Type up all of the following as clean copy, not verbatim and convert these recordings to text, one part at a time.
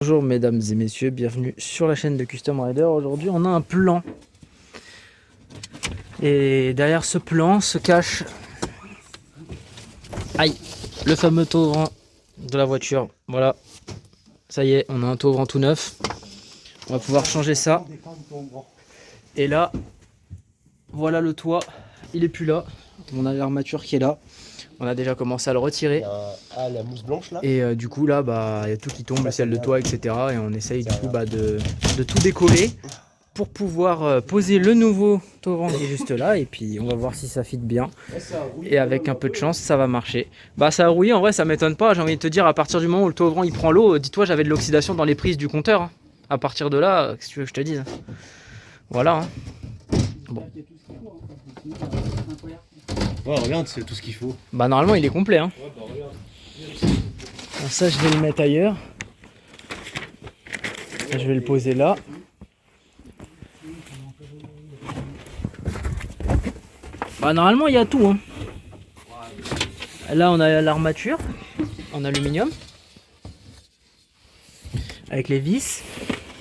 Bonjour mesdames et messieurs, bienvenue sur la chaîne de Custom Rider. Aujourd'hui on a un plan. Et derrière ce plan se cache le fameux taux ouvrant de la voiture. Voilà, ça y est, on a un taux ouvrant tout neuf. On va pouvoir changer ça. Et là, voilà le toit, il est plus là. On a l'armature qui est là. On a déjà commencé à le retirer. La mousse blanche là. Et du coup là, il y a tout qui tombe, le ciel de toit, etc. Et on essaye du coup de tout décoller pour pouvoir poser le nouveau taux ouvrant qui est juste là. Et puis on va voir si ça fit bien. Et avec un peu de chance, ça va marcher. Ça a rouillé, en vrai ça m'étonne pas. J'ai envie de te dire, à partir du moment où le taux ouvrant il prend l'eau, dis-toi, j'avais de l'oxydation dans les prises du compteur, hein. À partir de là, qu'est-ce que tu veux que je te dise? Voilà, hein. Bon. Ouais, regarde, c'est tout ce qu'il faut. Normalement il est complet, hein. Ouais, regarde. Alors ça je vais le mettre ailleurs. Ça, je vais le poser là. Normalement il y a tout, hein. Là on a l'armature en aluminium avec les vis.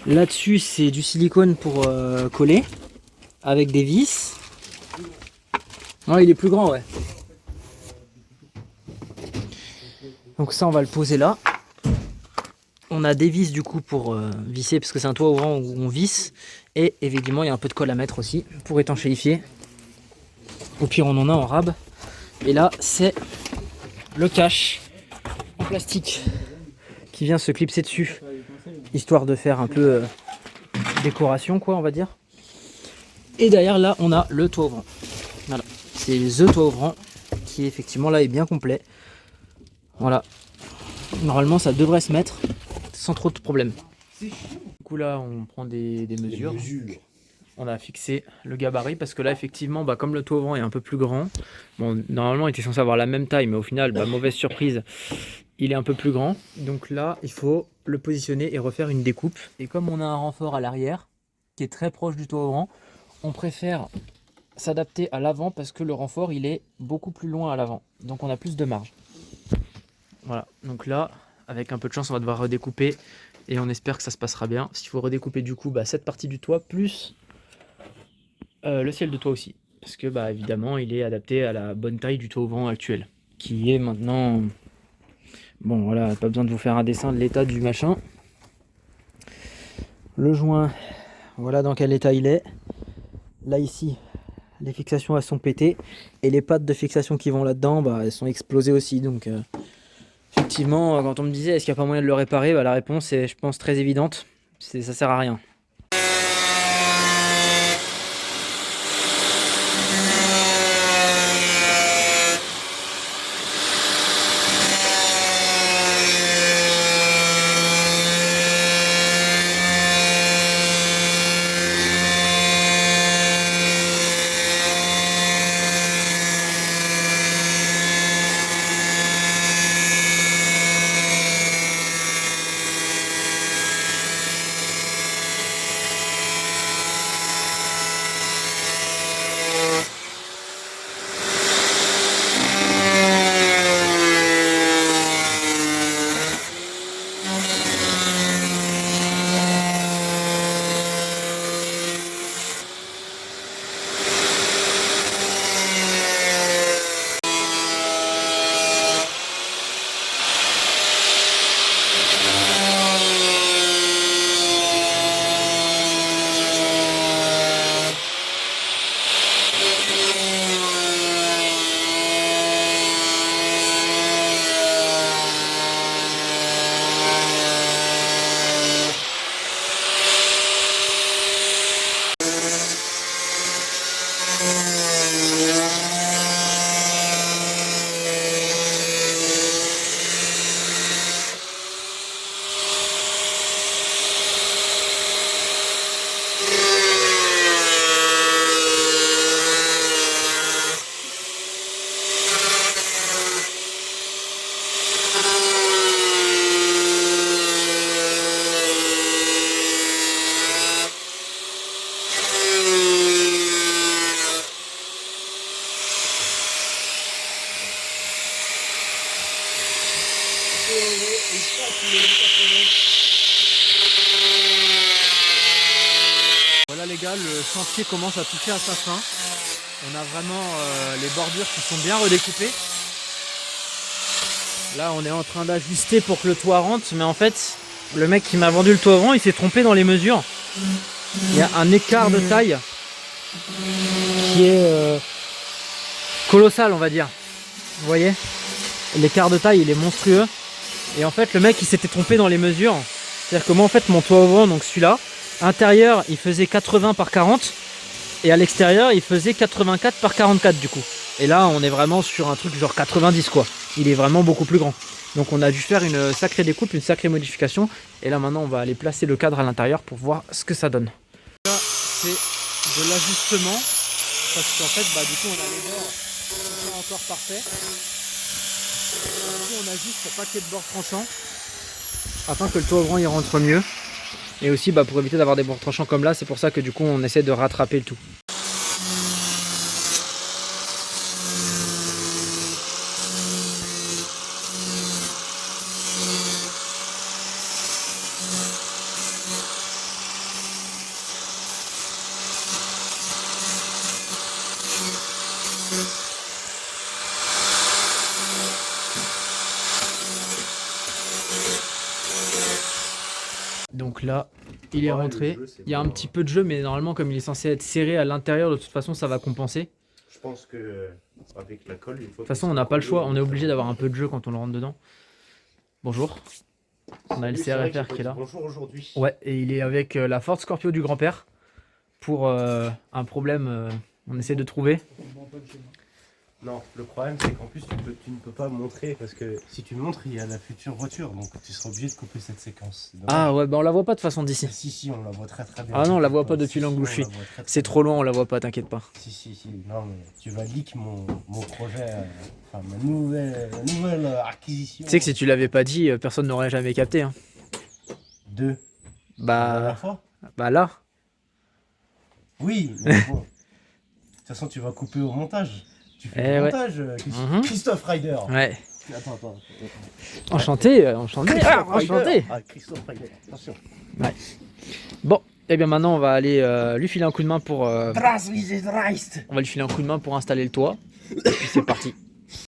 Là-dessus c'est du silicone pour coller avec des vis. Non, il est plus grand, ouais. Donc ça on va le poser là. On a des vis du coup pour visser, parce que c'est un toit ouvrant où on visse. Et évidemment il y a un peu de colle à mettre aussi pour étanchéifier. Au pire on en a en rab. Et là c'est le cache en plastique qui vient se clipser dessus, histoire de faire un peu décoration, quoi, on va dire. Et derrière là on a le toit ouvrant. Voilà, c'est le toit ouvrant qui effectivement là est bien complet. Voilà, normalement ça devrait se mettre sans trop de problème. Du coup là on prend des mesures. On a fixé le gabarit parce que là effectivement comme le toit ouvrant est un peu plus grand, bon normalement il était censé avoir la même taille, mais au final mauvaise surprise, il est un peu plus grand. Donc là il faut le positionner et refaire une découpe. Et comme on a un renfort à l'arrière qui est très proche du toit ouvrant, on préfère s'adapter à l'avant parce que le renfort il est beaucoup plus loin à l'avant, donc on a plus de marge. Voilà, donc là avec un peu de chance on va devoir redécouper et on espère que ça se passera bien. S'il faut redécouper du coup cette partie du toit plus le ciel de toit aussi, parce que évidemment il est adapté à la bonne taille du toit ouvrant actuel, qui est maintenant, bon voilà, pas besoin de vous faire un dessin de l'état du machin. Le joint, voilà dans quel état il est. Là ici les fixations elles sont pétées et les pattes de fixation qui vont là dedans elles sont explosées aussi. Donc effectivement quand on me disait est-ce qu'il n'y a pas moyen de le réparer, la réponse est je pense très évidente, ça sert à rien. déjà le chantier commence à toucher à sa fin. On a vraiment les bordures qui sont bien redécoupées. Là on est en train d'ajuster pour que le toit rentre, mais en fait le mec qui m'a vendu le toit avant il s'est trompé dans les mesures. Il y a un écart de taille qui est colossal, on va dire. Vous voyez, l'écart de taille il est monstrueux. Et en fait le mec il s'était trompé dans les mesures. C'est-à-dire que moi en fait mon toit ouvrant, donc celui-là, intérieur il faisait 80 par 40 et à l'extérieur il faisait 84 par 44 du coup. Et là on est vraiment sur un truc genre 90 quoi. Il est vraiment beaucoup plus grand. Donc on a dû faire une sacrée découpe, une sacrée modification. Et là maintenant on va aller placer le cadre à l'intérieur pour voir ce que ça donne. Là c'est de l'ajustement. Parce qu'en fait du coup on a les bords qui sont pas encore parfaits. Du coup on ajuste pour pas qu'il y ait de bords tranchants. Afin que le toit ouvrant il rentre mieux. Et aussi pour éviter d'avoir des bords tranchants comme là. C'est pour ça que du coup on essaie de rattraper le tout. Donc là, il est rentré. Il y a un petit peu de jeu, mais normalement, comme il est censé être serré à l'intérieur, de toute façon, ça va compenser. Je pense que avec la colle, de toute façon, on n'a pas le choix. On est obligé d'avoir un peu de jeu quand on le rentre dedans. Bonjour. On a le CRFR qui est là. Bonjour aujourd'hui. Ouais, et il est avec la Ford Scorpio du grand-père pour un problème. On essaie de trouver. Non, le problème c'est qu'en plus tu ne peux pas montrer parce que si tu montres il y a la future voiture donc tu seras obligé de couper cette séquence. Ah ouais, on la voit pas de façon d'ici. Si, on la voit très bien. Ah non, on la voit pas depuis l'angle où je suis. C'est trop loin, on la voit pas, t'inquiète pas. Si, non mais tu vas leak mon projet, enfin ma nouvelle acquisition. Tu sais que si tu l'avais pas dit, personne n'aurait jamais capté. Hein. La dernière fois là. Oui, mais bon. De toute façon tu vas couper au montage. Tu fais le montage, Christophe Ryder. Ouais. Attends. Enchanté. Christophe Ryder, attention. Ouais. Bon, et bien maintenant on va aller lui filer un coup de main pour. On va lui filer un coup de main pour installer le toit. Et puis c'est parti.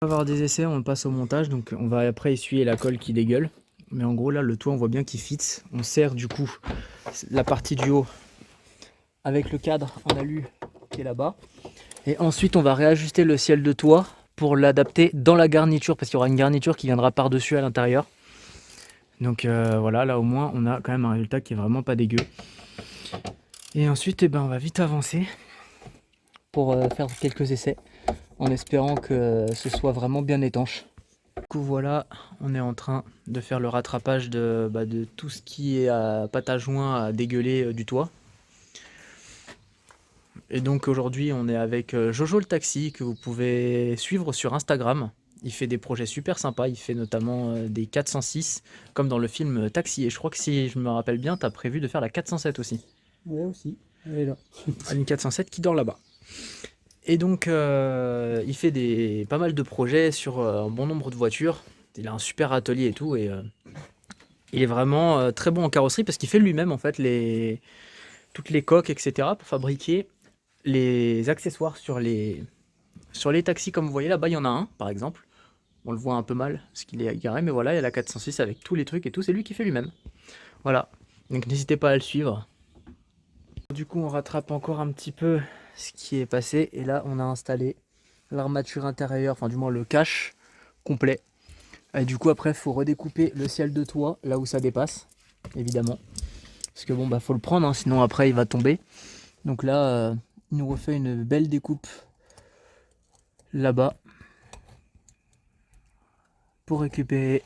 On va avoir des essais, on passe au montage, donc on va après essuyer la colle qui dégueule. Mais en gros là le toit on voit bien qu'il fit. On serre du coup la partie du haut avec le cadre en alu qui est là-bas. Et ensuite on va réajuster le ciel de toit pour l'adapter dans la garniture parce qu'il y aura une garniture qui viendra par-dessus à l'intérieur. Donc voilà, là au moins on a quand même un résultat qui est vraiment pas dégueu. Et ensuite on va vite avancer pour faire quelques essais en espérant que ce soit vraiment bien étanche. Du coup voilà, on est en train de faire le rattrapage de tout ce qui est à pâte à joint à dégueuler du toit. Et donc aujourd'hui on est avec Jojo le taxi que vous pouvez suivre sur Instagram. Il fait des projets super sympas, il fait notamment des 406 comme dans le film Taxi. Et je crois que si je me rappelle bien, tu as prévu de faire la 407 aussi. Ouais aussi, elle est là. Une 407 qui dort là-bas. Et donc il fait pas mal de projets sur un bon nombre de voitures. Il a un super atelier et tout. Et il est vraiment très bon en carrosserie parce qu'il fait lui-même en fait toutes les coques, etc. pour fabriquer les accessoires sur les taxis. Comme vous voyez là-bas, il y en a un par exemple. On le voit un peu mal parce qu'il est garé, mais voilà, il y a la 406 avec tous les trucs et tout. C'est lui qui fait lui-même. Voilà, donc n'hésitez pas à le suivre. Du coup, on rattrape encore un petit peu ce qui est passé. Et là, on a installé l'armature intérieure, enfin du moins le cache complet. Et du coup, après, il faut redécouper le ciel de toit là où ça dépasse, évidemment. Parce que bon, faut le prendre, hein, sinon après il va tomber. Donc là, il nous refait une belle découpe là-bas pour récupérer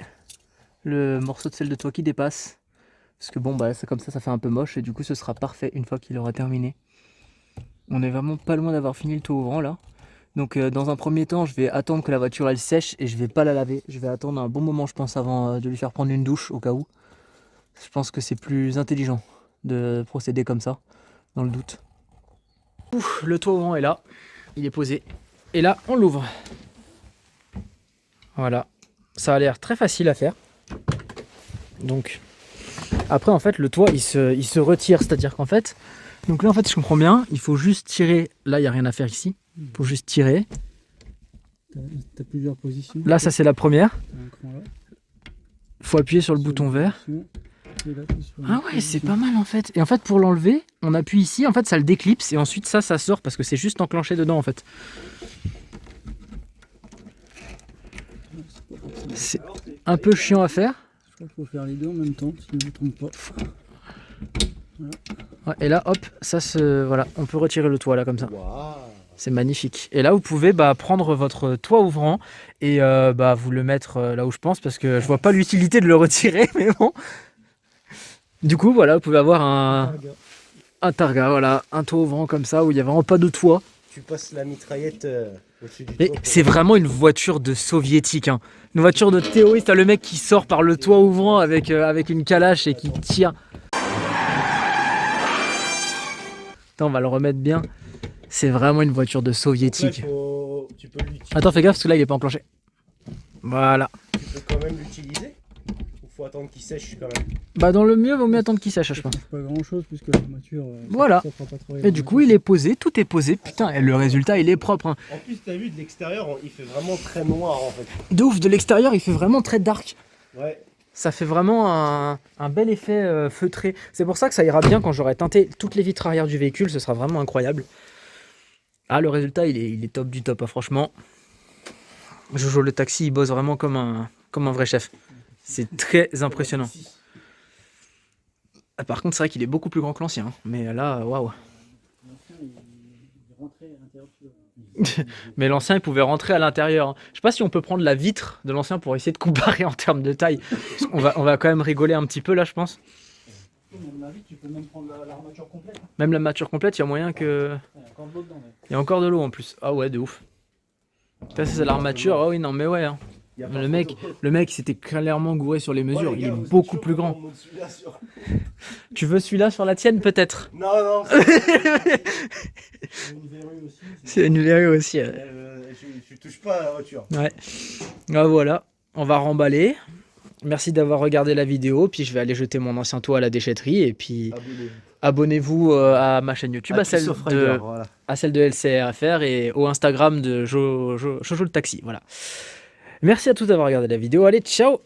le morceau de ciel de toit qui dépasse. Parce que bon, c'est comme ça fait un peu moche et du coup ce sera parfait une fois qu'il aura terminé. On est vraiment pas loin d'avoir fini le toit ouvrant là. Donc dans un premier temps, je vais attendre que la voiture elle sèche et je vais pas la laver. Je vais attendre un bon moment, je pense, avant de lui faire prendre une douche au cas où. Je pense que c'est plus intelligent de procéder comme ça, dans le doute. Ouf, le toit ouvrant est là, il est posé. Et là, on l'ouvre. Voilà, ça a l'air très facile à faire. Donc, Après, en fait, le toit, il se retire. C'est-à-dire qu'en fait, donc là, en fait, je comprends bien, il faut juste tirer. Là, il n'y a rien à faire ici. Il faut juste tirer. T'as plusieurs positions. Là, ça, c'est la première. T'as un cran là. Il faut appuyer sur le bouton vert. Et là, t'es sur une Ah ouais, c'est position. pas mal, en fait. Et en fait, pour l'enlever, on appuie ici. En fait, ça le déclipse. Et ensuite, ça sort parce que c'est juste enclenché dedans, en fait. C'est un peu chiant à faire. Je crois qu'il faut faire les deux en même temps, si je ne me trompe pas. Ouais, et là, hop, voilà, on peut retirer le toit, là, comme ça. Waouh. C'est magnifique. Et là, vous pouvez prendre votre toit ouvrant et vous le mettre là où je pense parce que je vois pas l'utilité de le retirer, mais bon. Du coup, voilà, vous pouvez avoir un targa, voilà, un toit ouvrant comme ça où il n'y a vraiment pas de toit. Tu passes la mitraillette au-dessus du Et toit. c'est vraiment une voiture de soviétique, hein. Une voiture de terroriste. T'as le mec qui sort par le toit ouvrant avec une calache et qui tire. Attends, on va le remettre bien. C'est vraiment une voiture de soviétique. Tu peux l'utiliser. Attends, fais gaffe parce que là, il est pas enclenché. Voilà. Tu peux quand même l'utiliser. Ou faut attendre qu'il sèche quand même. Bah, dans le mieux, vaut mieux attendre qu'il sèche, je Ça pense. change pas grand chose puisque l'armature. Voilà. Ça fera pas travailler Et du coup, il est posé, tout est posé. Putain, et le résultat, il est propre, hein. En plus, t'as vu de l'extérieur, il fait vraiment très noir en fait. De ouf, de l'extérieur, il fait vraiment très dark. Ouais. Ça fait vraiment un bel effet feutré. C'est pour ça que ça ira bien quand j'aurai teinté toutes les vitres arrière du véhicule. Ce sera vraiment incroyable. Ah, le résultat, il est top du top, hein, franchement. Jojo le taxi, il bosse vraiment comme un vrai chef. C'est très impressionnant. Ah, par contre, c'est vrai qu'il est beaucoup plus grand que l'ancien, hein. Mais là, waouh. Mais l'ancien, il pouvait rentrer à l'intérieur, hein. Je sais pas si on peut prendre la vitre de l'ancien pour essayer de comparer en termes de taille. On va quand même rigoler un petit peu là, je pense. Tu peux même prendre l'armature complète. Même la mature complète, il y a moyen que... Il y a encore de l'eau dedans. Il y a encore de l'eau en plus. Ah ouais, de ouf. Ça, c'est l'armature. Ah oui, non, mais ouais, hein. Y a pas Le photo. mec, il s'était clairement gouré sur les mesures. Ouais, les Il est gars, vous êtes beaucoup chaud plus pour grand. qu'on monte celui-là sur- Tu veux celui-là sur la tienne, peut-être? Non, non, Une verrue aussi. C'est une verrue aussi. Ouais. je touche pas à la voiture. Ouais. Ah, voilà, on va remballer. Merci d'avoir regardé la vidéo. Puis je vais aller jeter mon ancien toit à la déchetterie. Et puis abonnez-vous à ma chaîne YouTube, à celle de LCRFR et au Instagram de Jojo le Taxi. Voilà. Merci à tous d'avoir regardé la vidéo. Allez, ciao!